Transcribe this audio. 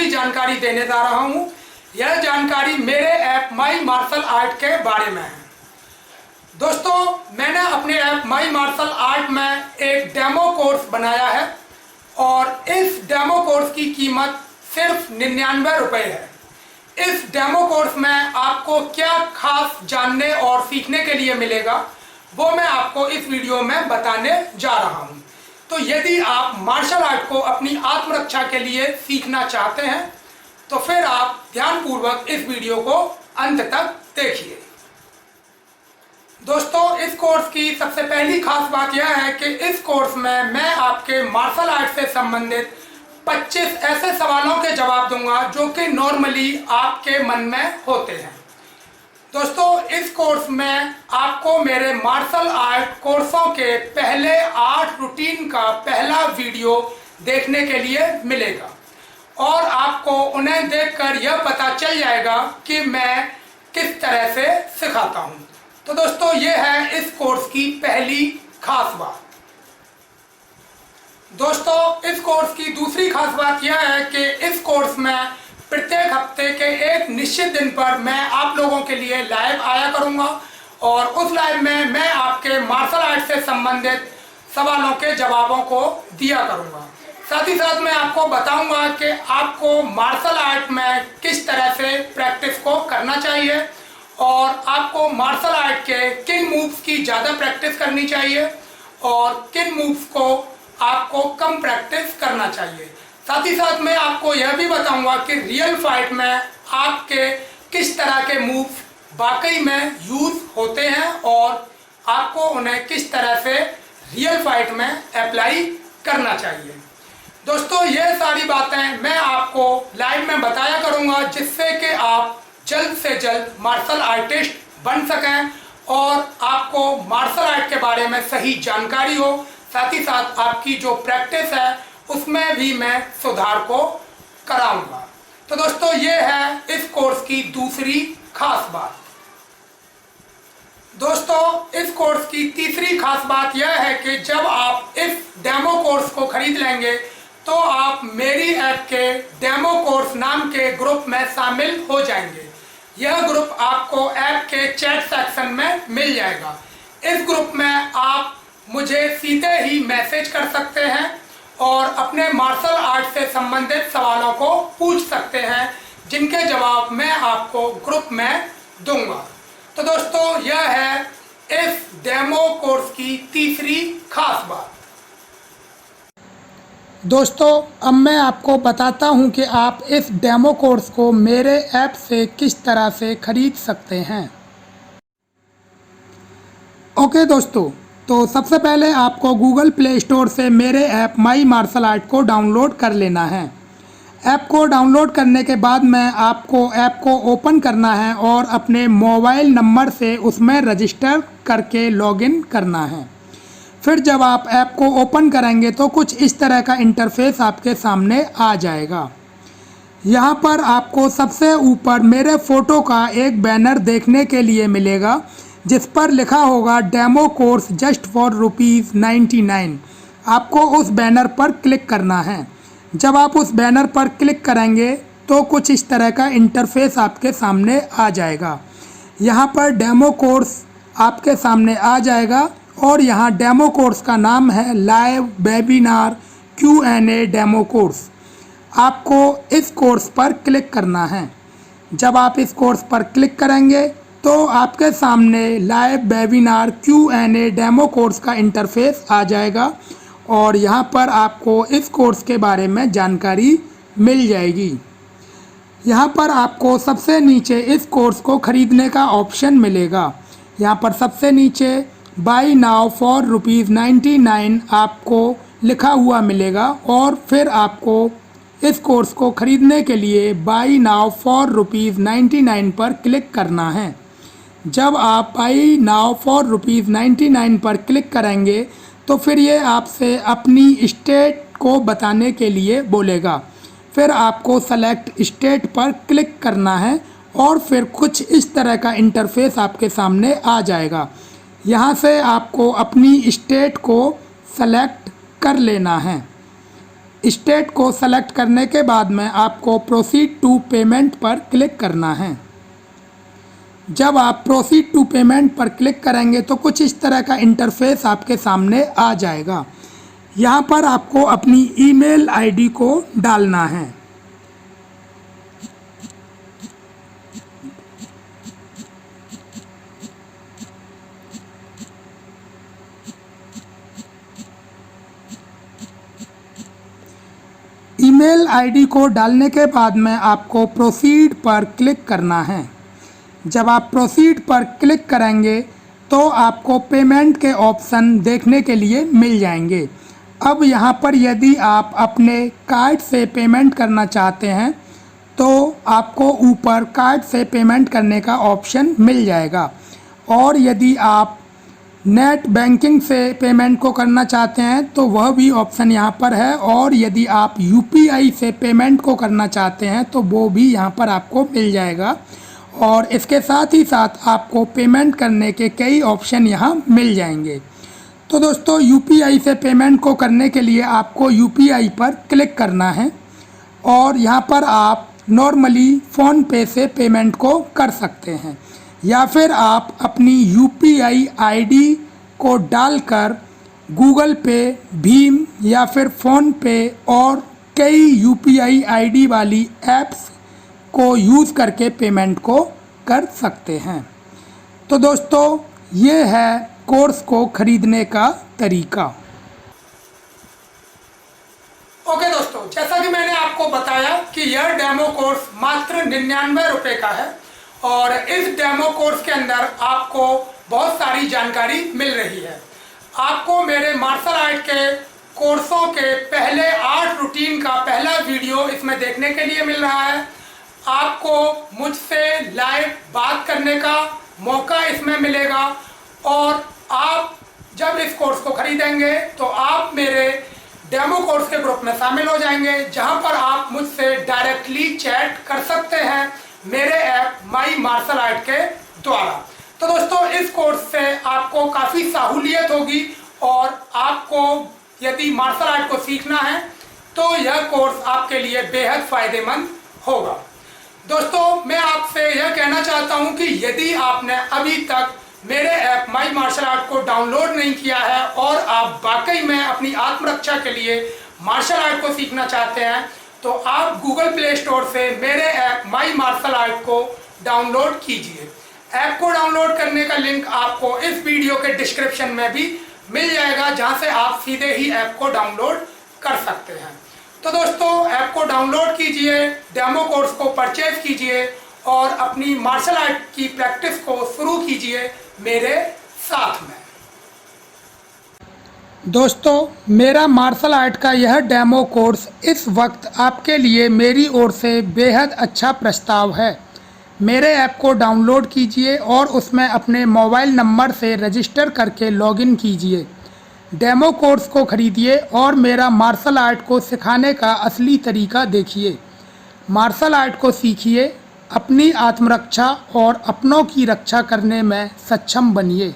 ही जानकारी देने जा रहा हूं। यह जानकारी मेरे ऐप माई मार्शल आर्ट के बारे में है। दोस्तों, मैंने अपने ऐप माई मार्शल आर्ट में एक डेमो कोर्स बनाया है और इस डेमो कोर्स की कीमत सिर्फ 99 रुपये है। इस डेमो कोर्स में आपको क्या खास जानने और सीखने के लिए मिलेगा वो मैं आपको इस वीडियो में बताने जा रहा हूं। तो यदि आप मार्शल आर्ट को अपनी आत्मरक्षा के लिए सीखना चाहते हैं तो फिर आप ध्यानपूर्वक इस वीडियो को अंत तक देखिए। दोस्तों, इस कोर्स की सबसे पहली खास बात यह है कि इस कोर्स में मैं आपके मार्शल आर्ट से संबंधित 25 ऐसे सवालों के जवाब दूंगा जो कि नॉर्मली आपके मन में होते हैं। दोस्तों, इस कोर्स में आपको मेरे मार्शल आर्ट कोर्सों के पहले 8 रूटीन का पहला वीडियो देखने के लिए मिलेगा और आपको उन्हें देखकर यह पता चल जाएगा कि मैं किस तरह से सिखाता हूं। तो दोस्तों, ये है इस कोर्स की पहली खास बात। दोस्तों, इस कोर्स की दूसरी खास बात यह है कि इस कोर्स में प्रत्येक हफ्ते के एक निश्चित दिन पर मैं आप लोगों के लिए लाइव आया करूंगा और उस लाइव में मैं आपके मार्शल आर्ट से संबंधित सवालों के जवाबों को दिया करूंगा। साथ ही साथ मैं आपको बताऊंगा कि आपको मार्शल आर्ट में किस तरह से प्रैक्टिस को करना चाहिए और आपको मार्शल आर्ट के किन मूव्स की ज़्यादा प्रैक्टिस करनी चाहिए और किन मूव्स को आपको कम प्रैक्टिस करना चाहिए। साथ ही साथ मैं आपको यह भी बताऊंगा कि रियल फाइट में आपके किस तरह के मूव्स वाकई में यूज होते हैं और आपको उन्हें किस तरह से रियल फाइट में अप्लाई करना चाहिए। दोस्तों, ये सारी बातें मैं आपको लाइव में बताया करूंगा जिससे कि आप जल्द से जल्द मार्शल आर्टिस्ट बन सकें और आपको मार्शल आर्ट के बारे में सही जानकारी हो। साथ ही साथ आपकी जो प्रैक्टिस है उसमें भी मैं सुधार को कराऊंगा। तो दोस्तों, ये है इस कोर्स की दूसरी खास बात। दोस्तों, इस कोर्स की तीसरी खास बात यह है कि जब आप इस डेमो कोर्स को खरीद लेंगे तो आप मेरी ऐप के डेमो कोर्स नाम के ग्रुप में शामिल हो जाएंगे। यह ग्रुप आपको ऐप के चैट सेक्शन में मिल जाएगा। इस ग्रुप में आप मुझे सीधे ही मैसेज कर सकते हैं और अपने मार्शल आर्ट से संबंधित सवालों को पूछ सकते हैं जिनके जवाब मैं आपको ग्रुप में दूंगा। तो दोस्तों, यह है इस डेमो कोर्स की तीसरी खास बात। दोस्तों, अब मैं आपको बताता हूं कि आप इस डेमो कोर्स को मेरे ऐप से किस तरह से खरीद सकते हैं। ओके दोस्तों, तो सबसे पहले आपको गूगल प्ले स्टोर से मेरे ऐप माई मार्शल आर्ट को डाउनलोड कर लेना है। ऐप को डाउनलोड करने के बाद में आपको ऐप को ओपन करना है और अपने मोबाइल नंबर से उसमें रजिस्टर करके लॉगिन करना है। फिर जब आप ऐप को ओपन करेंगे तो कुछ इस तरह का इंटरफेस आपके सामने आ जाएगा। यहाँ पर आपको सबसे ऊपर मेरे फ़ोटो का एक बैनर देखने के लिए मिलेगा जिस पर लिखा होगा डेमो कोर्स जस्ट फॉर ₹99। आपको उस बैनर पर क्लिक करना है। जब आप उस बैनर पर क्लिक करेंगे तो कुछ इस तरह का इंटरफेस आपके सामने आ जाएगा। यहाँ पर डेमो कोर्स आपके सामने आ जाएगा और यहाँ डेमो कोर्स का नाम है live webinar Q&A demo course. आपको इस कोर्स पर क्लिक करना है। जब आप इस कोर्स पर क्लिक करेंगे तो आपके सामने live webinar Q&A demo course का इंटरफेस आ जाएगा और यहाँ पर आपको इस कोर्स के बारे में जानकारी मिल जाएगी। यहाँ पर आपको सबसे नीचे इस कोर्स को ख़रीदने का ऑप्शन मिलेगा। यहाँ पर सबसे नीचे बाई नाउ फॉर ₹99 आपको लिखा हुआ मिलेगा और फिर आपको इस कोर्स को ख़रीदने के लिए बाई नाउ फॉर ₹99 पर क्लिक करना है। जब आप बाई नाउ फॉर ₹99 पर क्लिक करेंगे तो फिर ये आपसे अपनी स्टेट को बताने के लिए बोलेगा। फिर आपको सेलेक्ट स्टेट पर क्लिक करना है और फिर कुछ इस तरह का इंटरफेस आपके सामने आ जाएगा। यहाँ से आपको अपनी स्टेट को सेलेक्ट कर लेना है। स्टेट को सेलेक्ट करने के बाद में आपको प्रोसीड टू पेमेंट पर क्लिक करना है। जब आप प्रोसीड टू पेमेंट पर क्लिक करेंगे तो कुछ इस तरह का इंटरफेस आपके सामने आ जाएगा। यहाँ पर आपको अपनी ईमेल आईडी को डालना है। ईमेल आईडी को डालने के बाद में आपको प्रोसीड पर क्लिक करना है। जब आप प्रोसीड पर क्लिक करेंगे तो आपको पेमेंट के ऑप्शन देखने के लिए मिल जाएंगे। अब यहाँ पर यदि आप अपने कार्ड से पेमेंट करना चाहते हैं तो आपको ऊपर कार्ड से पेमेंट करने का ऑप्शन मिल जाएगा, और यदि आप नेट बैंकिंग से पेमेंट को करना चाहते हैं तो वह भी ऑप्शन यहाँ पर है, और यदि आप यूपीआई से पेमेंट को करना चाहते हैं तो वो भी यहाँ पर आपको मिल जाएगा। और इसके साथ ही साथ आपको पेमेंट करने के कई ऑप्शन यहाँ मिल जाएंगे। तो दोस्तों, यूपीआई से पेमेंट को करने के लिए आपको यूपीआई पर क्लिक करना है, और यहाँ पर आप नॉर्मली फ़ोन पे से पेमेंट को कर सकते हैं, या फिर आप अपनी यूपीआई आईडी को डालकर गूगल पे, भीम या फिर फ़ोन पे और कई यूपीआई आईडी वाली ऐप्स को यूज़ करके पेमेंट को कर सकते हैं। तो दोस्तों, ये है कोर्स को ख़रीदने का तरीका। ओके दोस्तों, जैसा कि मैंने आपको बताया कि यह डेमो कोर्स मात्र 99 रुपये का है, और इस डेमो कोर्स के अंदर आपको बहुत सारी जानकारी मिल रही है। आपको मेरे मार्शल आर्ट के कोर्सों के पहले 8 रूटीन का पहला वीडियो इसमें देखने के लिए मिल रहा है। आपको मुझसे लाइव बात करने का मौका इसमें मिलेगा, और आप जब इस कोर्स को खरीदेंगे तो आप मेरे डेमो कोर्स के ग्रुप में शामिल हो जाएंगे, जहां पर आप मुझसे डायरेक्टली चैट कर सकते हैं मेरे ऐप माई मार्शल आर्ट के द्वारा। तो दोस्तों, इस कोर्स से आपको काफ़ी सहूलियत होगी, और आपको यदि मार्शल आर्ट को सीखना है तो यह कोर्स आपके लिए बेहद फ़ायदेमंद होगा। दोस्तों, मैं आपसे यह कहना चाहता हूं कि यदि आपने अभी तक मेरे ऐप माई मार्शल आर्ट को डाउनलोड नहीं किया है और आप वाकई में अपनी आत्मरक्षा के लिए मार्शल आर्ट को सीखना चाहते हैं, तो आप गूगल प्ले स्टोर से मेरे ऐप माई मार्शल आर्ट को डाउनलोड कीजिए। ऐप को डाउनलोड करने का लिंक आपको इस वीडियो के डिस्क्रिप्शन में भी मिल जाएगा, जहां से आप सीधे ही ऐप को डाउनलोड कर सकते हैं। तो दोस्तों, ऐप को डाउनलोड कीजिए, डेमो कोर्स को परचेज कीजिए, और अपनी मार्शल आर्ट की प्रैक्टिस को शुरू कीजिए मेरे साथ में। दोस्तों, मेरा मार्शल आर्ट का यह डेमो कोर्स इस वक्त आपके लिए मेरी ओर से बेहद अच्छा प्रस्ताव है। मेरे ऐप को डाउनलोड कीजिए और उसमें अपने मोबाइल नंबर से रजिस्टर करके लॉगिन कीजिए। डेमो कोर्स को खरीदिए और मेरा मार्शल आर्ट को सिखाने का असली तरीका देखिए। मार्शल आर्ट को सीखिए, अपनी आत्मरक्षा और अपनों की रक्षा करने में सक्षम बनिए।